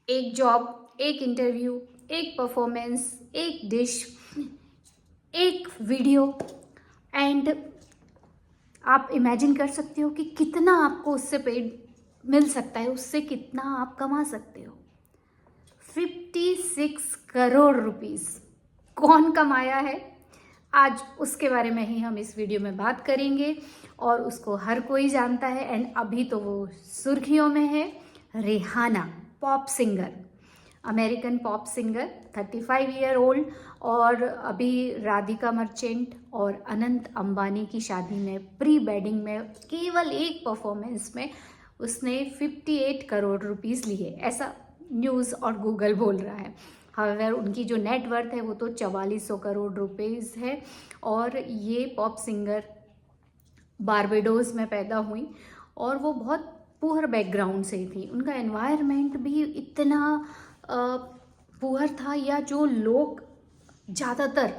एक जॉब, एक इंटरव्यू, एक परफॉर्मेंस, एक डिश, एक वीडियो, एंड आप इमेजिन कर सकते हो कि कितना आपको उससे पेड मिल सकता है, उससे कितना आप कमा सकते हो। 56 करोड़ रुपीस कौन कमाया है, आज उसके बारे में ही हम इस वीडियो में बात करेंगे। और उसको हर कोई जानता है, एंड अभी तो वो सुर्खियों में है। Rihanna, pop singer, American pop singer, 35 year old. और अभी राधिका मर्चेंट और अनंत अंबानी की शादी में प्री वेडिंग में केवल एक परफॉर्मेंस में उसने 58 करोड़ रुपीस लिए, ऐसा न्यूज़ और गूगल बोल रहा है। हावेवर उनकी जो नेट वर्थ है वो तो 4400 करोड़ रुपीस है। और ये पॉप सिंगर बारबेडोस में पैदा हुई और वो बहुत पुअर बैकग्राउंड से थी। उनका एनवायरनमेंट भी इतना पुअर था, या जो लोग ज़्यादातर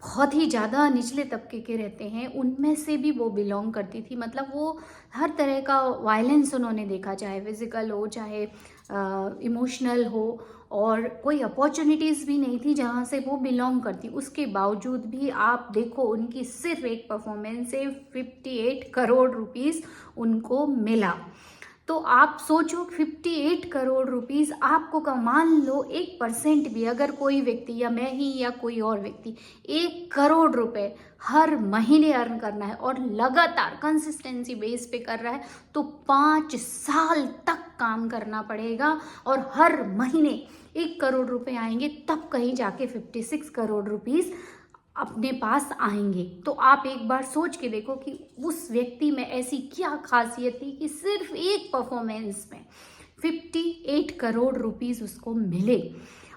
बहुत ही ज़्यादा निचले तबके के रहते हैं उनमें से भी वो बिलोंग करती थी। मतलब वो हर तरह का वायलेंस उन्होंने देखा, चाहे फिज़िकल हो, चाहे इमोशनल हो, और कोई अपॉर्चुनिटीज़ भी नहीं थी जहाँ से वो बिलोंग करती। उसके बावजूद भी आप देखो, उनकी सिर्फ एक परफॉर्मेंस से 58 करोड़ रुपीस उनको मिला। तो आप सोचो, 58 करोड़ रुपीस आपको का, मान लो 1% भी अगर कोई व्यक्ति, या मैं ही या कोई और व्यक्ति 1 करोड़ रुपए हर महीने अर्न करना है और लगातार कंसिस्टेंसी बेस पे कर रहा है, तो 5 साल तक काम करना पड़ेगा और हर महीने 1 करोड़ रुपए आएंगे, तब कहीं जाके 56 करोड़ रुपीस अपने पास आएंगे। तो आप एक बार सोच के देखो कि उस व्यक्ति में ऐसी क्या खासियत थी कि सिर्फ एक परफॉर्मेंस में 58 करोड़ रुपीस उसको मिले।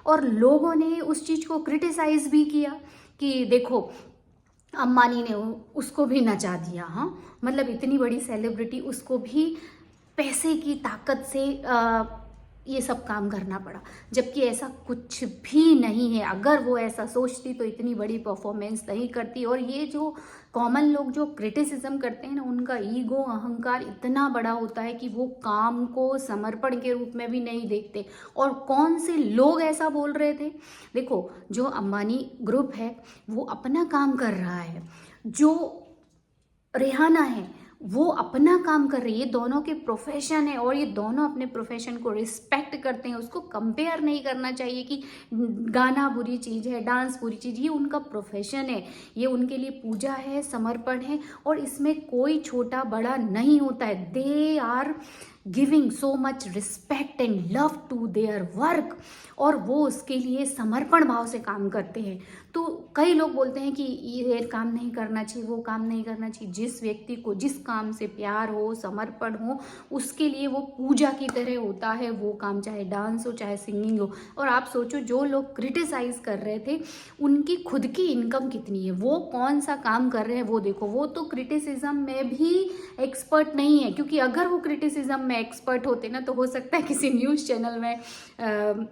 और लोगों ने उस चीज़ को क्रिटिसाइज भी किया कि देखो, अंबानी ने उसको भी नचा दिया। हाँ, मतलब इतनी बड़ी सेलिब्रिटी, उसको भी पैसे की ताकत से ये सब काम करना पड़ा, जबकि ऐसा कुछ भी नहीं है। अगर वो ऐसा सोचती तो इतनी बड़ी परफॉर्मेंस नहीं करती। और ये जो कॉमन लोग जो क्रिटिसिज्म करते हैं ना, उनका ईगो, अहंकार इतना बड़ा होता है कि वो काम को समर्पण के रूप में भी नहीं देखते। और कौन से लोग ऐसा बोल रहे थे? देखो, जो अंबानी ग्रुप है वो अपना काम कर रहा है, जो रिहाना है वो अपना काम कर रही है, दोनों के प्रोफेशन है और ये दोनों अपने प्रोफेशन को रिस्पेक्ट करते हैं। उसको कंपेयर नहीं करना चाहिए कि गाना बुरी चीज़ है, डांस बुरी चीज़। ये उनका प्रोफेशन है, ये उनके लिए पूजा है, समर्पण है, और इसमें कोई छोटा बड़ा नहीं होता है। They are giving so much respect and love to their work, और वो उसके लिए समर्पण भाव से काम करते हैं। तो कई लोग बोलते हैं कि ये काम नहीं करना चाहिए, वो काम नहीं करना चाहिए। जिस व्यक्ति को जिस काम से प्यार हो, समर्पण हो, उसके लिए वो पूजा की तरह होता है वो काम, चाहे डांस हो, चाहे सिंगिंग हो। और आप सोचो, जो लोग क्रिटिसाइज कर रहे थे उनकी खुद की इनकम कितनी है, वो कौन सा काम कर रहे हैं वो देखो। वो तो क्रिटिसिज्म में भी एक्सपर्ट नहीं है, क्योंकि अगर वो क्रिटिसिज्म में एक्सपर्ट होते ना, तो हो सकता है किसी न्यूज़ चैनल में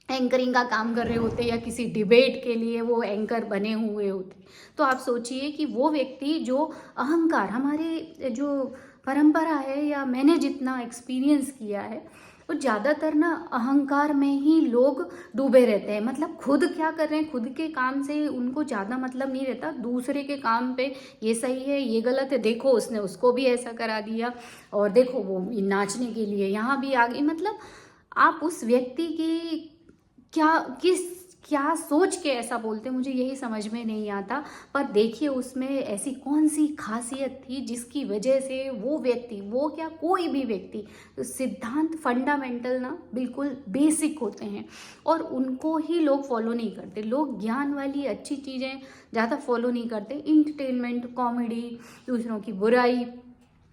एंकरिंग का काम कर रहे होते, या किसी डिबेट के लिए वो एंकर बने हुए होते। तो आप सोचिए कि वो व्यक्ति जो अहंकार, हमारे जो परंपरा है, या मैंने जितना एक्सपीरियंस किया है, वो ज़्यादातर ना अहंकार में ही लोग डूबे रहते हैं। मतलब खुद क्या कर रहे हैं, खुद के काम से उनको ज़्यादा मतलब नहीं रहता, दूसरे के काम पे ये सही है, ये गलत है, देखो उसने उसको भी ऐसा करा दिया, और देखो वो नाचने के लिए यहाँ भी आ गई। मतलब आप उस व्यक्ति की क्या सोच के ऐसा बोलते हैं, मुझे यही समझ में नहीं आता। पर देखिए, उसमें ऐसी कौन सी खासियत थी जिसकी वजह से वो व्यक्ति, वो क्या कोई भी व्यक्ति, तो सिद्धांत फंडामेंटल ना बिल्कुल बेसिक होते हैं और उनको ही लोग फॉलो नहीं करते। लोग ज्ञान वाली अच्छी चीज़ें ज़्यादा फॉलो नहीं करते, इंटरटेनमेंट, कॉमेडी, दूसरों की बुराई,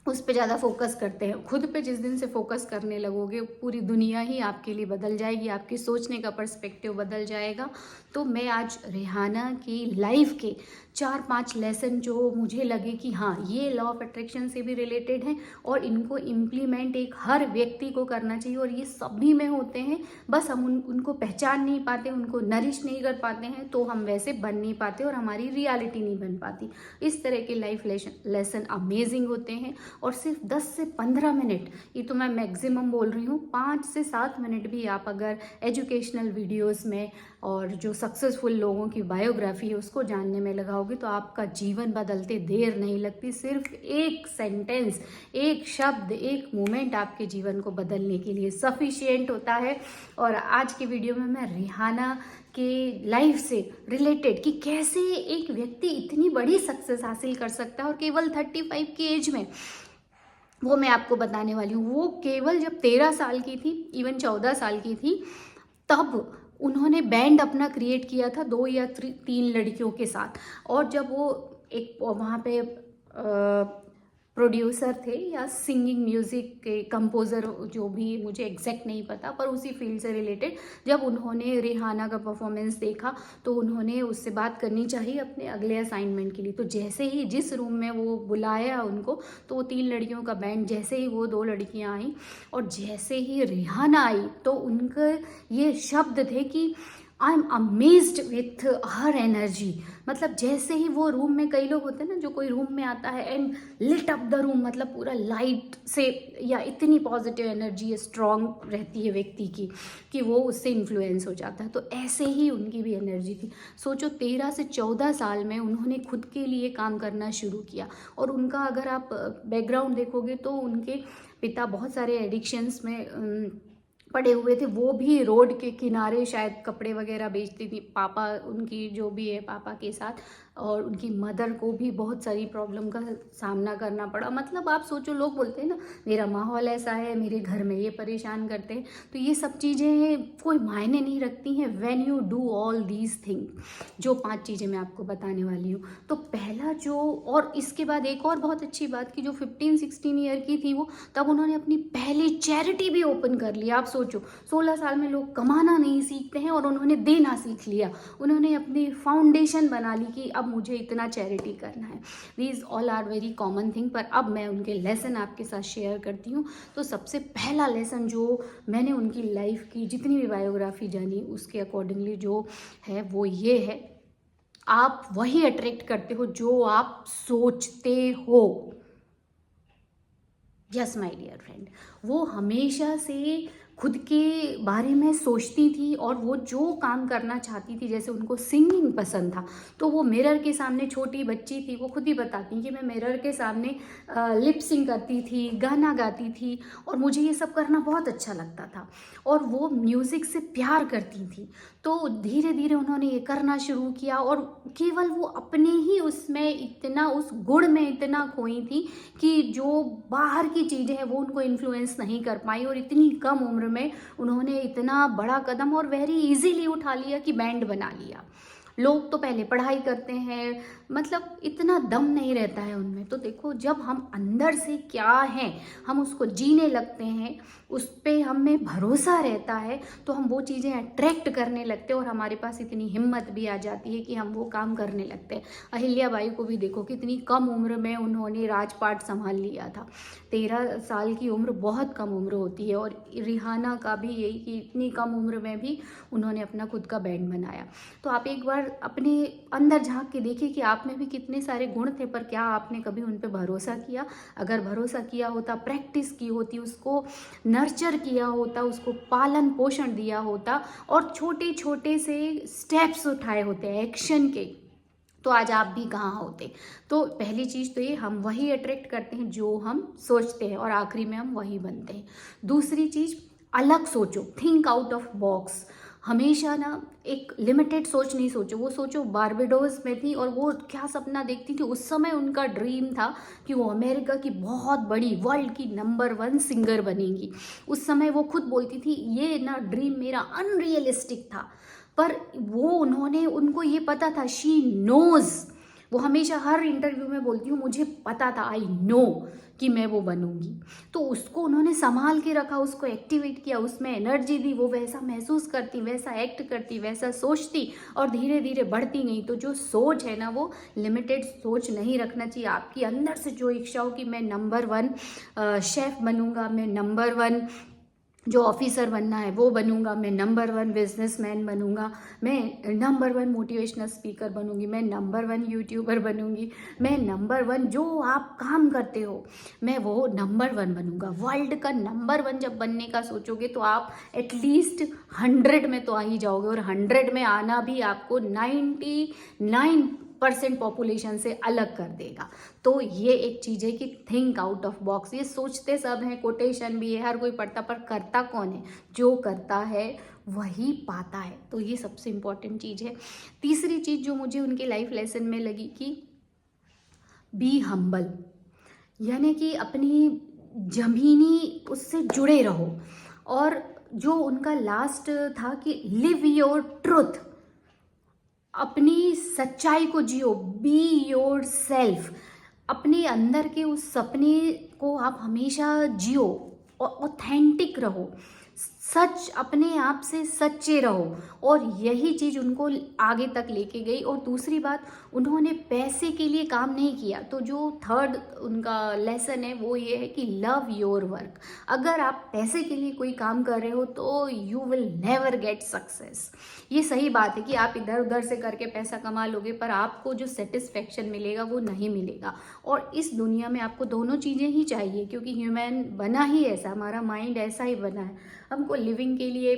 उस पे ज़्यादा फोकस करते हैं। खुद पे जिस दिन से फोकस करने लगोगे, पूरी दुनिया ही आपके लिए बदल जाएगी, आपकी सोचने का पर्सपेक्टिव बदल जाएगा। तो मैं आज रिहाना की लाइफ के 4-5 लेसन जो मुझे लगे कि हाँ, ये लॉ ऑफ अट्रैक्शन से भी रिलेटेड हैं और इनको इम्प्लीमेंट एक हर व्यक्ति को करना चाहिए, और ये सभी में होते हैं। बस हम उनको पहचान नहीं पाते, उनको नरिश नहीं कर पाते हैं, तो हम वैसे बन नहीं पाते और हमारी रियलिटी नहीं बन पाती। इस तरह के लाइफ लेसन अमेजिंग होते हैं और सिर्फ 10 से 15 मिनट, ये तो मैं मैक्सिमम बोल रही हूँ, 5 से 7 मिनट भी आप अगर एजुकेशनल वीडियोस में और जो सक्सेसफुल लोगों की बायोग्राफी है उसको जानने में लगाओगे तो आपका जीवन बदलते देर नहीं लगती। सिर्फ एक सेंटेंस, एक शब्द, एक मोमेंट आपके जीवन को बदलने के लिए सफिशिएंट होता है। और आज की वीडियो में मैं रिहाना के लाइफ से रिलेटेड कि कैसे एक व्यक्ति इतनी बड़ी सक्सेस हासिल कर सकता है और केवल 35 की एज में, वो मैं आपको बताने वाली हूँ। वो केवल जब 13 साल की थी, इवन 14 साल की थी, तब उन्होंने बैंड अपना क्रिएट किया था 2 या 3 लड़कियों के साथ। और जब वो एक वहाँ पे प्रोड्यूसर थे या सिंगिंग म्यूज़िक के कंपोज़र, जो भी मुझे एग्जैक्ट नहीं पता, पर उसी फील्ड से रिलेटेड, जब उन्होंने रिहाना का परफॉर्मेंस देखा तो उन्होंने उससे बात करनी चाहिए अपने अगले असाइनमेंट के लिए। तो जैसे ही जिस रूम में वो बुलाया उनको, तो वो 3 लड़कियों का बैंड, जैसे ही वो 2 लड़कियां आई और जैसे ही रिहाना आई तो उनके ये शब्द थे कि I am amazed with her energy. मतलब जैसे ही वो रूम में, कई लोग होते हैं ना जो कोई रूम में आता है and lit up the room, मतलब पूरा लाइट से, या इतनी पॉजिटिव एनर्जी स्ट्रॉन्ग रहती है व्यक्ति की कि वो उससे इन्फ्लुएंस हो जाता है। तो ऐसे ही उनकी भी एनर्जी थी। सोचो 13 से 14 साल में उन्होंने खुद के लिए काम करना शुरू किया। और उनका अगर आप बैकग्राउंड देखोगे तो उनके पिता बहुत सारे एडिक्शंस में पड़े हुए थे। वो भी रोड के किनारे शायद कपड़े वगैरह बेचती थी, पापा उनकी जो भी है पापा के साथ, और उनकी मदर को भी बहुत सारी प्रॉब्लम का सामना करना पड़ा। मतलब आप सोचो, लोग बोलते हैं ना मेरा माहौल ऐसा है, मेरे घर में ये परेशान करते हैं, तो ये सब चीज़ें कोई मायने नहीं रखती हैं when you do all these thing. जो 5 चीज़ें मैं आपको बताने वाली हूँ। तो पहला जो, और इसके बाद एक और बहुत अच्छी बात कि जो 15-16 ईयर की थी वो, तब उन्होंने अपनी पहली चैरिटी भी ओपन कर लिया। आप सोचो 16 साल में लोग कमाना नहीं सीखते हैं और उन्होंने देना सीख लिया। उन्होंने अपनी फाउंडेशन बना ली कि अब मुझे इतना चैरिटी करना है। These all are very common thing. पर अब मैं उनके लेसन आपके साथ शेयर करती हूँ। तो सबसे पहला लेसन जो मैंने उनकी लाइफ की जितनी भी बायोग्राफी जानी उसके अकॉर्डिंगली जो है वो ये है, आप वही अट्रैक्ट करते हो जो आप सोचते हो। यस माय डियर फ्रेंड, वो हमेशा से खुद के बारे में सोचती थी और वो जो काम करना चाहती थी, जैसे उनको सिंगिंग पसंद था तो वो मिरर के सामने, छोटी बच्ची थी वो खुद ही बताती कि मैं मिरर के सामने लिप सिंग करती थी, गाना गाती थी और मुझे ये सब करना बहुत अच्छा लगता था। और वो म्यूज़िक से प्यार करती थी। तो धीरे धीरे उन्होंने ये करना शुरू किया और केवल वो अपने ही उसमें इतना, उस गुण में इतना खोई थी कि जो बाहर की चीज़ें हैं वो उनको इन्फ्लुएंस नहीं कर पाई। और इतनी कम उम्र में उन्होंने इतना बड़ा कदम और वेरी इजीली उठा लिया कि बैंड बना लिया। लोग तो पहले पढ़ाई करते हैं, मतलब इतना दम नहीं रहता है उनमें। तो देखो, जब हम अंदर से क्या हैं हम उसको जीने लगते हैं, उस पर हमें भरोसा रहता है, तो हम वो चीज़ें अट्रैक्ट करने लगते हैं और हमारे पास इतनी हिम्मत भी आ जाती है कि हम वो काम करने लगते हैं। अहिल्या बाई को भी देखो, कितनी कम उम्र में उन्होंने राजपाट संभाल लिया था। 13 साल की उम्र बहुत कम उम्र होती है। और रिहाना का भी यही कि इतनी कम उम्र में भी उन्होंने अपना खुद का बैंड बनाया। तो आप एक बार अपने अंदर झांक के देखिए कि आप में भी कितने सारे गुण थे, पर क्या आपने कभी उन पे भरोसा किया? अगर भरोसा किया होता, प्रैक्टिस की होती, उसको नर्चर किया होता, उसको पालन पोषण दिया होता और छोटे छोटे से स्टेप्स उठाए होते हैं एक्शन के, तो आज आप भी कहाँ होते। तो पहली चीज़ तो ये, हम वही अट्रैक्ट करते हैं जो हम सोचते हैं और आखिरी में हम वही बनते हैं। दूसरी चीज़, अलग सोचो, थिंक आउट ऑफ बॉक्स। हमेशा ना एक लिमिटेड सोच नहीं सोचो। वो सोचो बारबेडोस में थी और वो क्या सपना देखती थी, उस समय उनका ड्रीम था कि वो अमेरिका की बहुत बड़ी, वर्ल्ड की नंबर 1 सिंगर बनेंगी। उस समय वो खुद बोलती थी ये ना ड्रीम मेरा अनरियलिस्टिक था, पर वो उनको ये पता था, शी नोज। वो हमेशा हर इंटरव्यू में बोलती हूँ मुझे पता था, आई नो कि मैं वो बनूंगी। तो उसको उन्होंने संभाल के रखा, उसको एक्टिवेट किया, उसमें एनर्जी दी, वो वैसा महसूस करती, वैसा एक्ट करती, वैसा सोचती और धीरे धीरे बढ़ती गई। तो जो सोच है ना, वो लिमिटेड सोच नहीं रखना चाहिए। आपकी अंदर से जो इच्छा हो कि मैं नंबर 1 शेफ बनूंगा, मैं नंबर 1 जो ऑफिसर बनना है वो बनूंगा, मैं नंबर 1 बिजनेसमैन बनूंगा, मैं नंबर 1 मोटिवेशनल स्पीकर बनूंगी, मैं नंबर 1 यूट्यूबर बनूंगी, मैं नंबर 1 जो आप काम करते हो मैं वो नंबर 1 बनूंगा। वर्ल्ड का नंबर 1 जब बनने का सोचोगे तो आप एटलीस्ट 100 में तो आ ही जाओगे, और 100 में आना भी आपको 99% पॉपुलेशन से अलग कर देगा। तो ये एक चीज़ है कि थिंक आउट ऑफ बॉक्स। ये सोचते सब हैं, कोटेशन भी है, हर कोई पढ़ता, पर करता कौन है? जो करता है वही पाता है। तो ये सबसे इम्पॉर्टेंट चीज़ है। तीसरी चीज़ जो मुझे उनके लाइफ लेसन में लगी कि बी हम्बल, यानी कि अपनी जमीनी उससे जुड़े रहो। और जो उनका लास्ट था कि लिव योर ट्रुथ, अपनी सच्चाई को जियो, बी योर सेल्फ, अपने अंदर के उस सपने को आप हमेशा जियो और ऑथेंटिक रहो, सच, अपने आप से सच्चे रहो। और यही चीज़ उनको आगे तक लेके गई। और दूसरी बात, उन्होंने पैसे के लिए काम नहीं किया। तो जो थर्ड उनका लेसन है वो ये है कि लव योर वर्क। अगर आप पैसे के लिए कोई काम कर रहे हो तो you will never get success. ये सही बात है कि आप इधर उधर से करके पैसा कमा लोगे, पर आपको जो सेटिस्फेक्शन मिलेगा वो नहीं मिलेगा। और इस दुनिया में आपको दोनों चीज़ें ही चाहिए, क्योंकि ह्यूमन बना ही ऐसा, हमारा माइंड ऐसा ही बना है। हमको लिविंग के लिए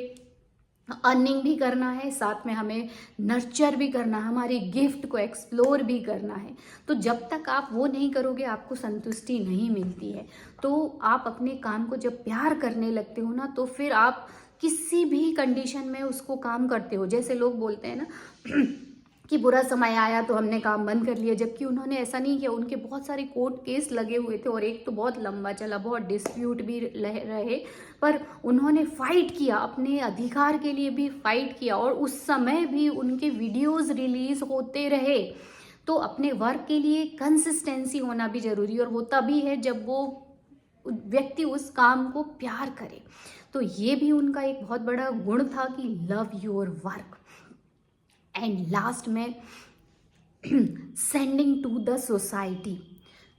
अर्निंग भी करना है, साथ में हमें नर्चर भी करना है, हमारी गिफ्ट को एक्सप्लोर भी करना है। तो जब तक आप वो नहीं करोगे आपको संतुष्टि नहीं मिलती है। तो आप अपने काम को जब प्यार करने लगते हो ना, तो फिर आप किसी भी कंडीशन में उसको काम करते हो। जैसे लोग बोलते हैं ना कि बुरा समय आया तो हमने काम बंद कर लिया, जबकि उन्होंने ऐसा नहीं किया। उनके बहुत सारे कोर्ट केस लगे हुए थे और एक तो बहुत लंबा चला, बहुत डिस्प्यूट भी रहे, पर उन्होंने फाइट किया, अपने अधिकार के लिए भी फाइट किया, और उस समय भी उनके वीडियोस रिलीज होते रहे। तो अपने वर्क के लिए कंसिस्टेंसी होना भी जरूरी, और वो तभी है जब वो व्यक्ति उस काम को प्यार करे। तो ये भी उनका एक बहुत बड़ा गुण था कि love your work. And last में सेंडिंग टू द सोसाइटी,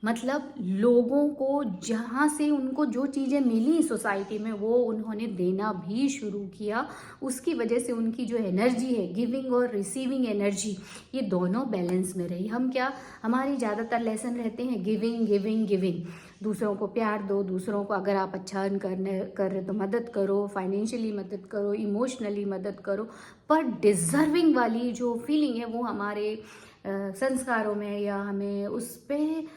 मतलब लोगों को जहाँ से उनको जो चीज़ें मिली सोसाइटी में वो उन्होंने देना भी शुरू किया। उसकी वजह से उनकी जो एनर्जी है, गिविंग और रिसीविंग एनर्जी, ये दोनों बैलेंस में रही। हम क्या, हमारी ज़्यादातर लेसन रहते हैं गिविंग गिविंग गिविंग, दूसरों को प्यार दो, दूसरों को अगर आप अच्छा अर्न कर रहे तो मदद करो, फाइनेंशियली मदद करो, इमोशनली मदद करो। पर डिज़र्विंग वाली जो फीलिंग है वो हमारे संस्कारों में या हमें उस पर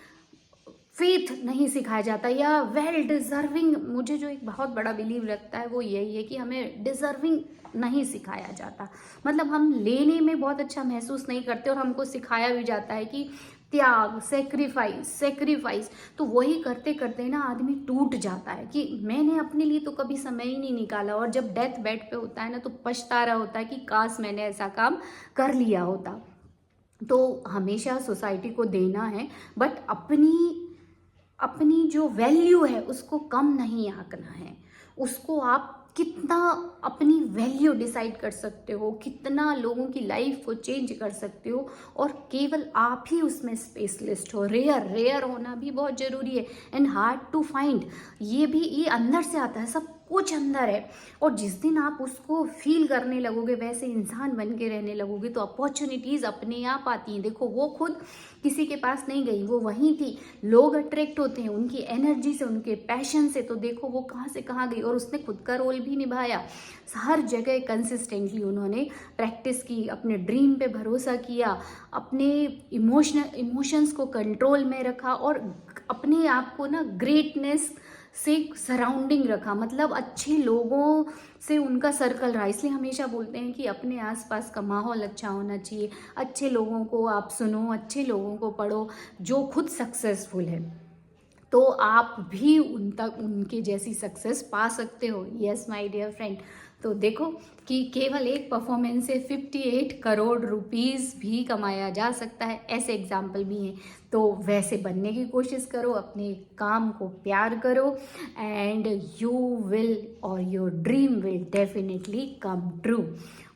फेथ नहीं सिखाया जाता, या वेल डिज़र्विंग, मुझे जो एक बहुत बड़ा बिलीव लगता है वो यही है कि हमें डिज़र्विंग नहीं सिखाया जाता। मतलब हम लेने में बहुत अच्छा महसूस नहीं करते, और हमको सिखाया भी जाता है कि त्याग, सेक्रीफाइस। तो वही करते करते ना आदमी टूट जाता है कि मैंने अपने लिए तो कभी समय ही नहीं निकाला, और जब डेथ बेड पे होता है ना तो पछतारा होता है कि काश मैंने ऐसा काम कर लिया होता। तो हमेशा सोसाइटी को देना है, बट अपनी जो वैल्यू है उसको कम नहीं आंकना है। उसको आप कितना अपनी वैल्यू डिसाइड कर सकते हो, कितना लोगों की लाइफ को चेंज कर सकते हो, और केवल आप ही उसमें स्पेशलिस्ट हो। रेयर होना भी बहुत ज़रूरी है, एंड हार्ड टू फाइंड। ये अंदर से आता है, सब कुछ अंदर है। और जिस दिन आप उसको फील करने लगोगे, वैसे इंसान बन के रहने लगोगे, तो अपॉर्चुनिटीज़ अपने आप आती हैं। देखो, वो खुद किसी के पास नहीं गई, वो वहीं थी। लोग अट्रैक्ट होते हैं उनकी एनर्जी से, उनके पैशन से। तो देखो वो कहाँ से कहाँ गई, और उसने खुद का रोल भी निभाया। हर जगह कंसिस्टेंटली उन्होंने प्रैक्टिस की, अपने ड्रीम पे भरोसा किया, अपने इमोशंस को कंट्रोल में रखा, और अपने आप को ना ग्रेटनेस से सराउंडिंग रखा। मतलब अच्छे लोगों से उनका सर्कल रहा। इसलिए हमेशा बोलते हैं कि अपने आसपास का माहौल अच्छा होना चाहिए, अच्छे लोगों को आप सुनो, अच्छे लोगों को पढ़ो जो खुद सक्सेसफुल है, तो आप भी उनके जैसी सक्सेस पा सकते हो। Yes my dear friend. तो देखो कि केवल एक परफॉर्मेंस से 58 करोड़ रुपीस भी कमाया जा सकता है, ऐसे एग्जाम्पल भी हैं। तो वैसे बनने की कोशिश करो, अपने काम को प्यार करो, एंड यू विल, और your dream will definitely come true.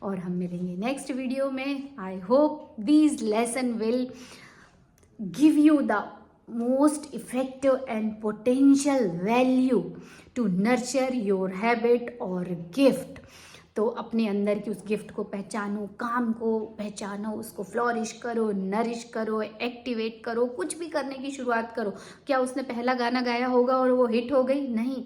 और हम मिलेंगे नेक्स्ट वीडियो में। I hope these lesson will give you the most effective and potential value to nurture your habit और गिफ्ट। तो अपने अंदर की उस गिफ्ट को पहचानो, काम को पहचानो, उसको फ्लोरिश करो, नरिश करो, एक्टिवेट करो, कुछ भी करने की शुरुआत करो। क्या उसने पहला गाना गाया होगा और वो हिट हो गई? नहीं,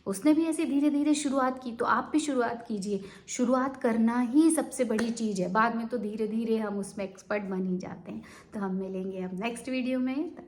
उसने भी ऐसे धीरे धीरे शुरुआत की, तो आप भी शुरुआत कीजिए। शुरुआत करना ही सबसे बड़ी चीज़ है, बाद में तो धीरे धीरे हम उसमें एक्सपर्ट बन ही जाते हैं। तो हम मिलेंगे अब नेक्स्ट वीडियो में।